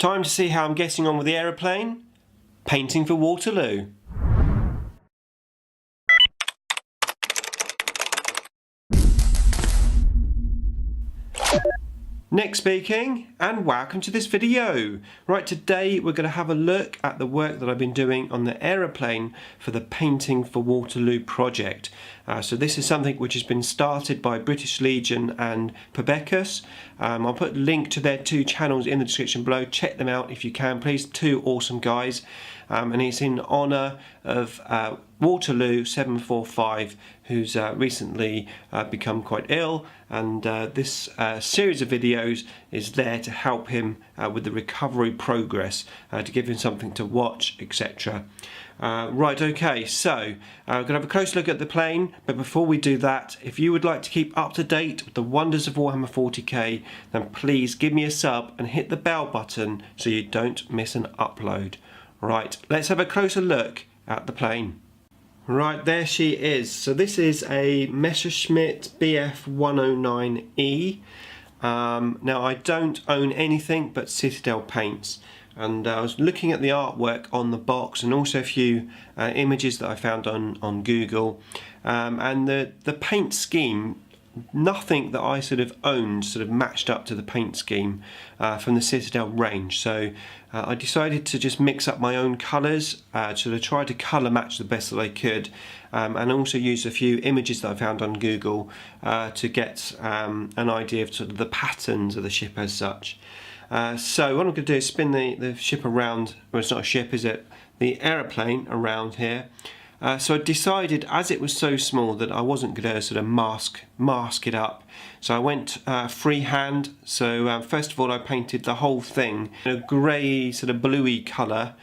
Time to see how I'm getting on with the aeroplane. Painting for Waterloo. Nick speaking, and welcome to this video. Right, today we're going to have a look at the work that I've been doing on the aeroplane for the Painting for Waterloo project. So this is something which has been started by British Legion and Pebecus. I'll put a link to their two channels in the description below. Check them out if you can, please. Two awesome guys. And it's in honour of Waterloo 745, who's recently become quite ill, and this series of videos is there to help him with the recovery progress, to give him something to watch, etc. Right, okay, so we're going to have a close look at the plane, but before we do that, if you would like to keep up to date with the wonders of Warhammer 40k, then please give me a sub and hit the bell button so you don't miss an upload. Right, let's have a closer look at the plane. Right, there she is. So this is a Messerschmitt Bf109E. Now I don't own anything but Citadel paints, and I was looking at the artwork on the box and also a few images that I found on Google, and the paint scheme, nothing that I sort of owned sort of matched up to the paint scheme from the Citadel range. So I decided to just mix up my own colours, to try to colour match the best that I could, and also use a few images that I found on Google to get an idea of sort of the patterns of the ship as such. So what I'm going to do is spin the ship around, well, it's not a ship, is it? The aeroplane around here. So I decided, as it was so small, that I wasn't going to sort of mask it up. So I went freehand. So first of all, I painted the whole thing in a grey sort of bluey colour.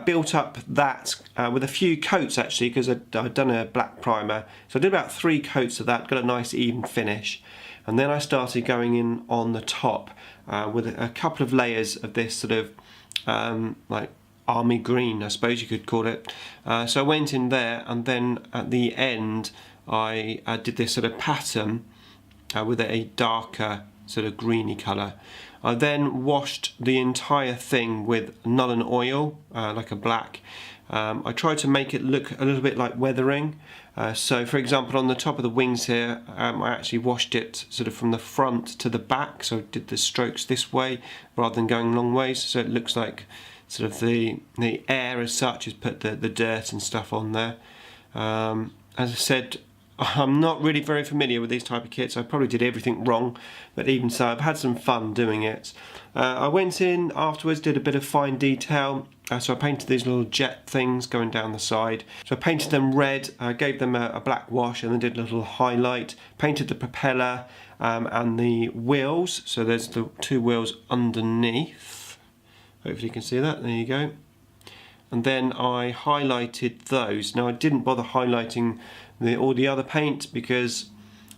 Built up that with a few coats actually, because I'd done a black primer. So I did about 3 coats of that, got a nice even finish. And then I started going in on the top with a couple of layers of this sort of like army green, I suppose you could call it. So I went in there, and then at the end I did this sort of pattern with a darker sort of greeny colour. I then washed the entire thing with Nuln oil, like a black. I tried to make it look a little bit like weathering. So for example, on the top of the wings here, I actually washed it sort of from the front to the back, so I did the strokes this way rather than going long ways, so it looks like sort of the air as such has put the dirt and stuff on there. As I said, I'm not really very familiar with these type of kits. I probably did everything wrong, but even so, I've had some fun doing it. I went in afterwards, did a bit of fine detail. So I painted these little jet things going down the side. So I painted them red, gave them a black wash, and then did a little highlight. Painted the propeller and the wheels. So there's the 2 wheels underneath. Hopefully you can see that, there you go. And then I highlighted those. Now I didn't bother highlighting all the other paint because,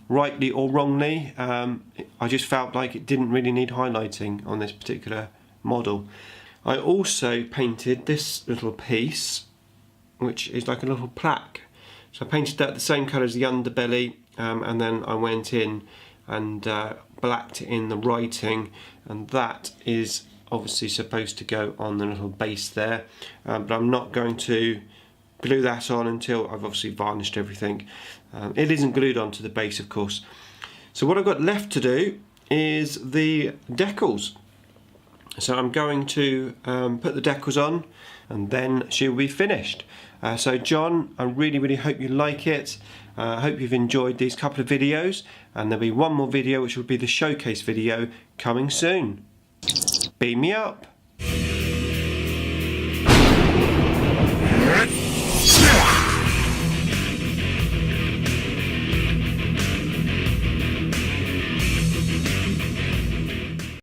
rightly or wrongly, I just felt like it didn't really need highlighting on this particular model. I also painted this little piece, which is like a little plaque. So I painted that the same colour as the underbelly, and then I went in and blacked in the writing, and that is obviously supposed to go on the little base there, but I'm not going to glue that on until I've obviously varnished everything. It isn't glued onto the base, of course. So what I've got left to do is the decals. So I'm going to put the decals on, and then she will be finished. So John, I really hope you like it. I hope you've enjoyed these couple of videos, and there'll be one more video which will be the showcase video coming soon. Beam me up!